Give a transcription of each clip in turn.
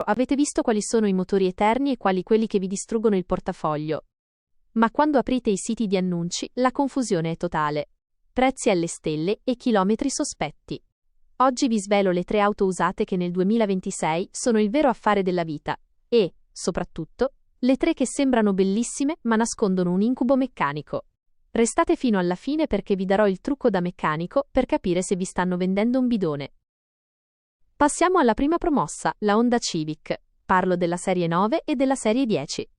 Avete visto quali sono i motori eterni e quali quelli che vi distruggono il portafoglio. Ma quando aprite i siti di annunci, la confusione è totale. Prezzi alle stelle e chilometri sospetti. Oggi vi svelo le 3 auto usate che nel 2026 sono il vero affare della vita. E, soprattutto, le 3 che sembrano bellissime ma nascondono un incubo meccanico. Restate fino alla fine perché vi darò il trucco da meccanico per capire se vi stanno vendendo un bidone. Passiamo alla prima promossa, la Honda Civic. Parlo della serie 9 e della serie 10.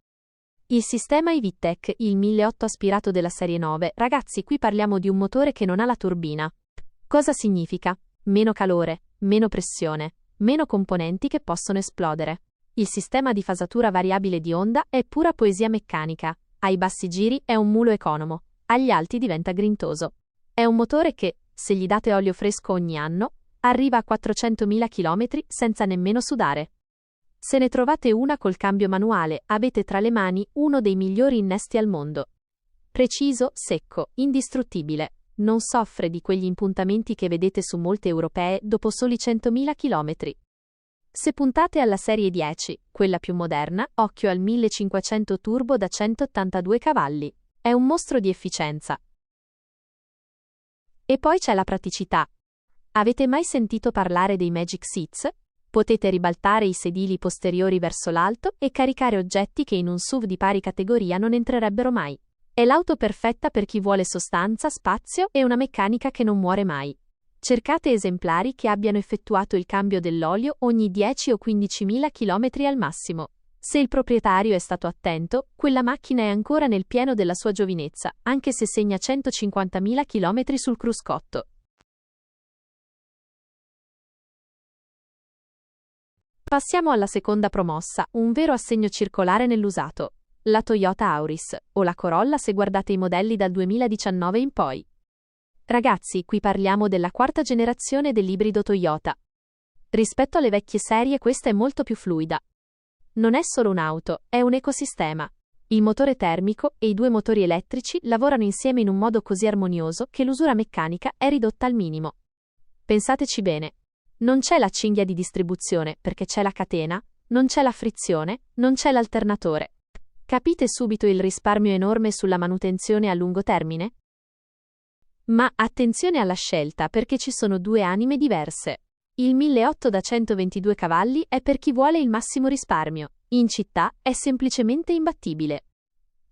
Il sistema iVTEC, il 1008 aspirato della serie 9, ragazzi, qui parliamo di un motore che non ha la turbina. Cosa significa? Meno calore, meno pressione, meno componenti che possono esplodere. Il sistema di fasatura variabile di Honda è pura poesia meccanica. Ai bassi giri è un mulo economo, agli alti diventa grintoso. È un motore che, se gli date olio fresco ogni anno, arriva a 400.000 km senza nemmeno sudare. Se ne trovate una col cambio manuale, avete tra le mani uno dei migliori innesti al mondo. Preciso, secco, indistruttibile. Non soffre di quegli impuntamenti che vedete su molte europee dopo soli 100.000 km. Se puntate alla serie 10, quella più moderna, occhio al 1500 turbo da 182 cavalli. È un mostro di efficienza. E poi c'è la praticità. Avete mai sentito parlare dei Magic Seats? Potete ribaltare i sedili posteriori verso l'alto e caricare oggetti che in un SUV di pari categoria non entrerebbero mai. È l'auto perfetta per chi vuole sostanza, spazio e una meccanica che non muore mai. Cercate esemplari che abbiano effettuato il cambio dell'olio ogni 10 o 15.000 km al massimo. Se il proprietario è stato attento, quella macchina è ancora nel pieno della sua giovinezza, anche se segna 150.000 km sul cruscotto. Passiamo alla seconda promossa, un vero assegno circolare nell'usato. La Toyota Auris, o la Corolla se guardate i modelli dal 2019 in poi. Ragazzi, qui parliamo della 4ª generazione dell'ibrido Toyota. Rispetto alle vecchie serie questa è molto più fluida. Non è solo un'auto, è un ecosistema. Il motore termico e i 2 motori elettrici lavorano insieme in un modo così armonioso che l'usura meccanica è ridotta al minimo. Pensateci bene. Non c'è la cinghia di distribuzione, perché c'è la catena, non c'è la frizione, non c'è l'alternatore. Capite subito il risparmio enorme sulla manutenzione a lungo termine? Ma attenzione alla scelta perché ci sono 2 anime diverse. Il 1008 da 122 cavalli è per chi vuole il massimo risparmio. In città è semplicemente imbattibile.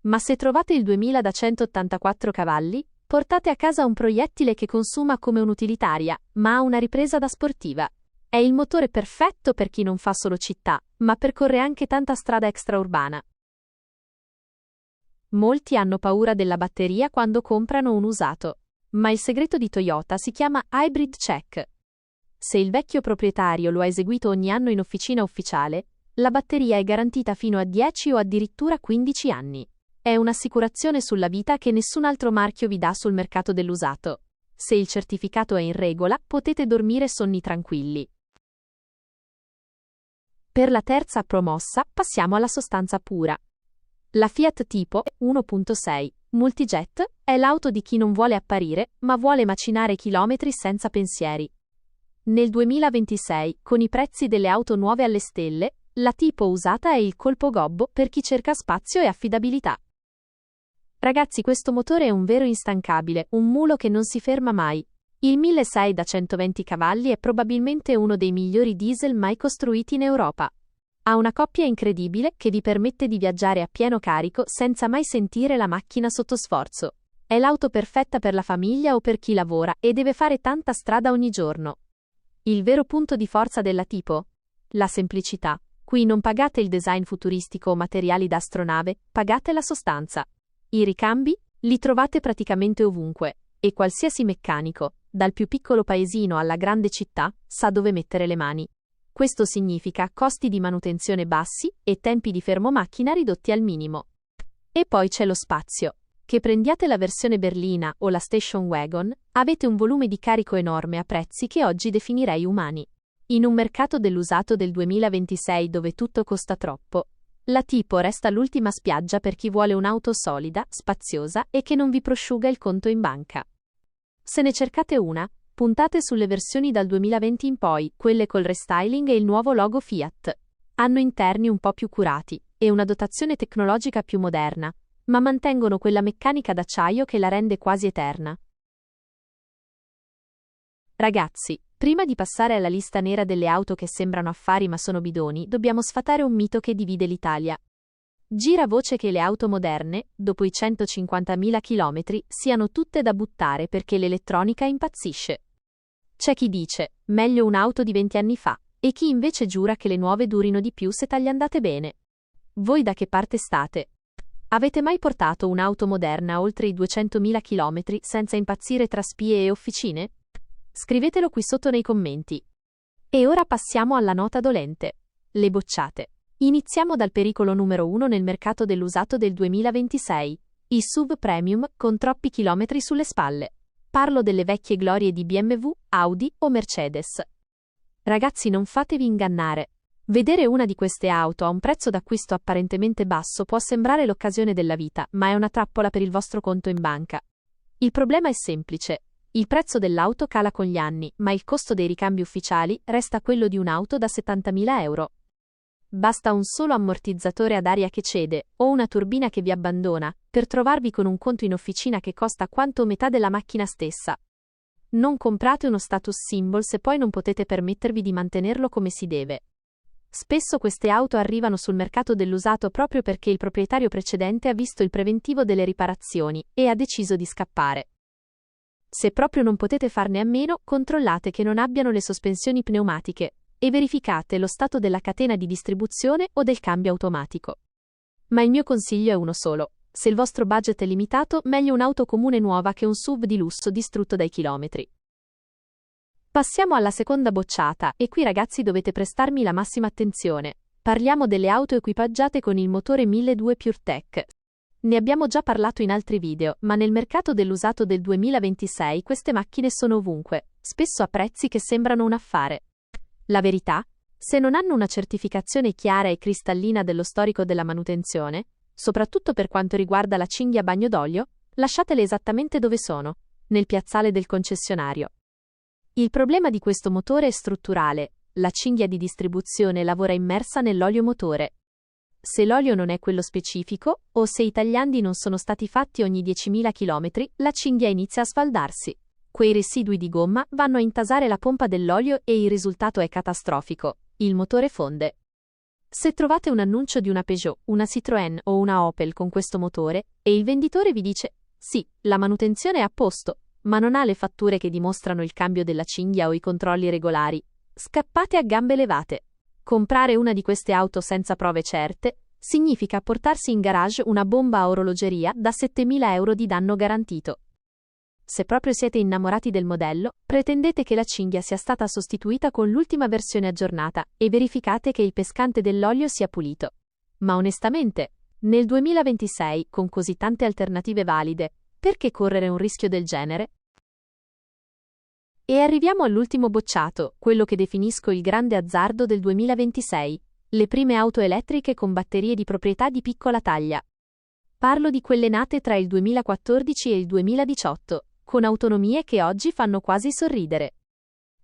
Ma se trovate il 2000 da 184 cavalli, portate a casa un proiettile che consuma come un'utilitaria, ma ha una ripresa da sportiva. È il motore perfetto per chi non fa solo città, ma percorre anche tanta strada extraurbana. Molti hanno paura della batteria quando comprano un usato, ma il segreto di Toyota si chiama Hybrid Check. Se il vecchio proprietario lo ha eseguito ogni anno in officina ufficiale, la batteria è garantita fino a 10 o addirittura 15 anni. È un'assicurazione sulla vita che nessun altro marchio vi dà sul mercato dell'usato. Se il certificato è in regola, potete dormire sonni tranquilli. Per la terza promossa, passiamo alla sostanza pura. La Fiat Tipo 1.6 Multijet è l'auto di chi non vuole apparire, ma vuole macinare chilometri senza pensieri. Nel 2026, con i prezzi delle auto nuove alle stelle, la Tipo usata è il colpo gobbo per chi cerca spazio e affidabilità. Ragazzi, questo motore è un vero instancabile, un mulo che non si ferma mai. Il 1600 da 120 cavalli è probabilmente uno dei migliori diesel mai costruiti in Europa. Ha una coppia incredibile che vi permette di viaggiare a pieno carico senza mai sentire la macchina sotto sforzo. È l'auto perfetta per la famiglia o per chi lavora e deve fare tanta strada ogni giorno. Il vero punto di forza della Tipo? La semplicità. Qui non pagate il design futuristico o materiali da astronave, pagate la sostanza. I ricambi? Li trovate praticamente ovunque, e qualsiasi meccanico, dal più piccolo paesino alla grande città, sa dove mettere le mani. Questo significa costi di manutenzione bassi e tempi di fermo macchina ridotti al minimo. E poi c'è lo spazio. Che prendiate la versione berlina o la station wagon, avete un volume di carico enorme a prezzi che oggi definirei umani. In un mercato dell'usato del 2026 dove tutto costa troppo, la Tipo resta l'ultima spiaggia per chi vuole un'auto solida, spaziosa e che non vi prosciuga il conto in banca. Se ne cercate una, puntate sulle versioni dal 2020 in poi, quelle col restyling e il nuovo logo Fiat. Hanno interni un po' più curati e una dotazione tecnologica più moderna, ma mantengono quella meccanica d'acciaio che la rende quasi eterna. Ragazzi, prima di passare alla lista nera delle auto che sembrano affari ma sono bidoni, dobbiamo sfatare un mito che divide l'Italia. Gira voce che le auto moderne, dopo i 150.000 km, siano tutte da buttare perché l'elettronica impazzisce. C'è chi dice, meglio un'auto di 20 anni fa, e chi invece giura che le nuove durino di più se tagliandate bene. Voi da che parte state? Avete mai portato un'auto moderna oltre i 200.000 km senza impazzire tra spie e officine? Scrivetelo qui sotto nei commenti. E ora passiamo alla nota dolente. Le bocciate. Iniziamo dal pericolo numero 1 nel mercato dell'usato del 2026. I SUV premium con troppi chilometri sulle spalle. Parlo delle vecchie glorie di BMW, Audi o Mercedes. Ragazzi, non fatevi ingannare. Vedere una di queste auto a un prezzo d'acquisto apparentemente basso può sembrare l'occasione della vita, ma è una trappola per il vostro conto in banca. Il problema è semplice. Il prezzo dell'auto cala con gli anni, ma il costo dei ricambi ufficiali resta quello di un'auto da 70.000 euro. Basta un solo ammortizzatore ad aria che cede, o una turbina che vi abbandona, per trovarvi con un conto in officina che costa quanto metà della macchina stessa. Non comprate uno status symbol se poi non potete permettervi di mantenerlo come si deve. Spesso queste auto arrivano sul mercato dell'usato proprio perché il proprietario precedente ha visto il preventivo delle riparazioni e ha deciso di scappare. Se proprio non potete farne a meno, controllate che non abbiano le sospensioni pneumatiche e verificate lo stato della catena di distribuzione o del cambio automatico. Ma il mio consiglio è uno solo. Se il vostro budget è limitato, meglio un'auto comune nuova che un SUV di lusso distrutto dai chilometri. Passiamo alla seconda bocciata, e qui ragazzi dovete prestarmi la massima attenzione. Parliamo delle auto equipaggiate con il motore 1200 PureTech. Ne abbiamo già parlato in altri video, ma nel mercato dell'usato del 2026 queste macchine sono ovunque, spesso a prezzi che sembrano un affare. La verità? Se non hanno una certificazione chiara e cristallina dello storico della manutenzione, soprattutto per quanto riguarda la cinghia a bagno d'olio, lasciatele esattamente dove sono, nel piazzale del concessionario. Il problema di questo motore è strutturale, la cinghia di distribuzione lavora immersa nell'olio motore. Se l'olio non è quello specifico, o se i tagliandi non sono stati fatti ogni 10.000 km, la cinghia inizia a sfaldarsi. Quei residui di gomma vanno a intasare la pompa dell'olio e il risultato è catastrofico. Il motore fonde. Se trovate un annuncio di una Peugeot, una Citroën o una Opel con questo motore, e il venditore vi dice «Sì, la manutenzione è a posto», ma non ha le fatture che dimostrano il cambio della cinghia o i controlli regolari, scappate a gambe levate. Comprare una di queste auto senza prove certe significa portarsi in garage una bomba a orologeria da 7.000 euro di danno garantito. Se proprio siete innamorati del modello, pretendete che la cinghia sia stata sostituita con l'ultima versione aggiornata e verificate che il pescante dell'olio sia pulito. Ma onestamente, nel 2026, con così tante alternative valide, perché correre un rischio del genere? E arriviamo all'ultimo bocciato, quello che definisco il grande azzardo del 2026, le prime auto elettriche con batterie di proprietà di piccola taglia. Parlo di quelle nate tra il 2014 e il 2018. Con autonomie che oggi fanno quasi sorridere.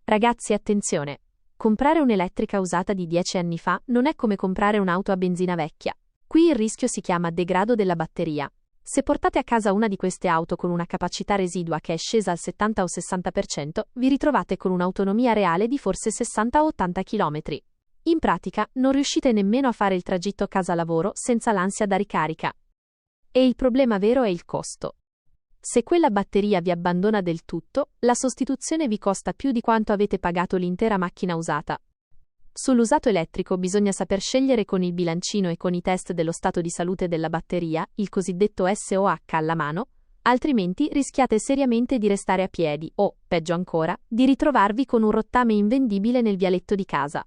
Ragazzi, attenzione! Comprare un'elettrica usata di 10 anni fa non è come comprare un'auto a benzina vecchia. Qui il rischio si chiama degrado della batteria. Se portate a casa una di queste auto con una capacità residua che è scesa al 70 o 60%, vi ritrovate con un'autonomia reale di forse 60 o 80 km. In pratica, non riuscite nemmeno a fare il tragitto casa-lavoro senza l'ansia da ricarica. E il problema vero è il costo. Se quella batteria vi abbandona del tutto, la sostituzione vi costa più di quanto avete pagato l'intera macchina usata. Sull'usato elettrico bisogna saper scegliere con il bilancino e con i test dello stato di salute della batteria, il cosiddetto SOH alla mano, altrimenti rischiate seriamente di restare a piedi o, peggio ancora, di ritrovarvi con un rottame invendibile nel vialetto di casa.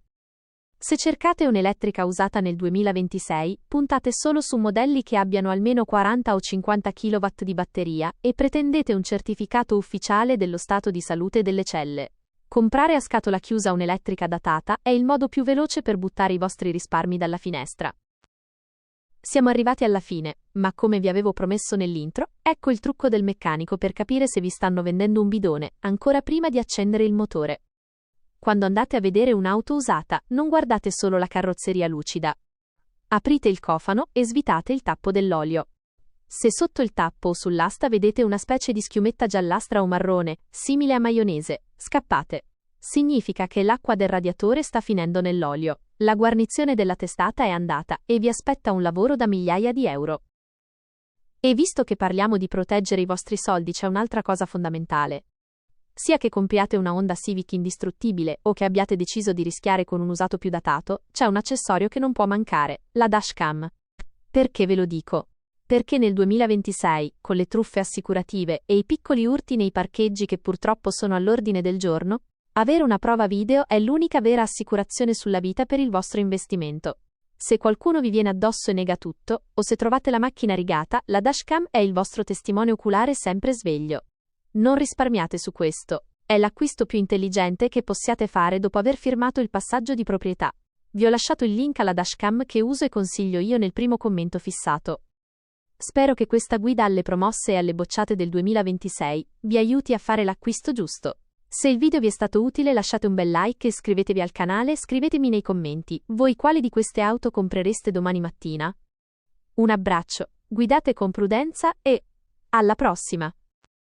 Se cercate un'elettrica usata nel 2026, puntate solo su modelli che abbiano almeno 40 o 50 kW di batteria e pretendete un certificato ufficiale dello stato di salute delle celle. Comprare a scatola chiusa un'elettrica datata è il modo più veloce per buttare i vostri risparmi dalla finestra. Siamo arrivati alla fine, ma come vi avevo promesso nell'intro, ecco il trucco del meccanico per capire se vi stanno vendendo un bidone, ancora prima di accendere il motore. Quando andate a vedere un'auto usata, non guardate solo la carrozzeria lucida. Aprite il cofano e svitate il tappo dell'olio. Se sotto il tappo o sull'asta vedete una specie di schiumetta giallastra o marrone, simile a maionese, scappate. Significa che l'acqua del radiatore sta finendo nell'olio, la guarnizione della testata è andata e vi aspetta un lavoro da migliaia di euro. E visto che parliamo di proteggere i vostri soldi, c'è un'altra cosa fondamentale. Sia che compriate una Honda Civic indistruttibile o che abbiate deciso di rischiare con un usato più datato, c'è un accessorio che non può mancare, la dashcam. Perché ve lo dico? Perché nel 2026, con le truffe assicurative e i piccoli urti nei parcheggi che purtroppo sono all'ordine del giorno, avere una prova video è l'unica vera assicurazione sulla vita per il vostro investimento. Se qualcuno vi viene addosso e nega tutto, o se trovate la macchina rigata, la dashcam è il vostro testimone oculare sempre sveglio. Non risparmiate su questo. È l'acquisto più intelligente che possiate fare dopo aver firmato il passaggio di proprietà. Vi ho lasciato il link alla dashcam che uso e consiglio io nel primo commento fissato. Spero che questa guida alle promosse e alle bocciate del 2026 vi aiuti a fare l'acquisto giusto. Se il video vi è stato utile lasciate un bel like e iscrivetevi al canale e scrivetemi nei commenti, voi quali di queste auto comprereste domani mattina? Un abbraccio, guidate con prudenza e alla prossima!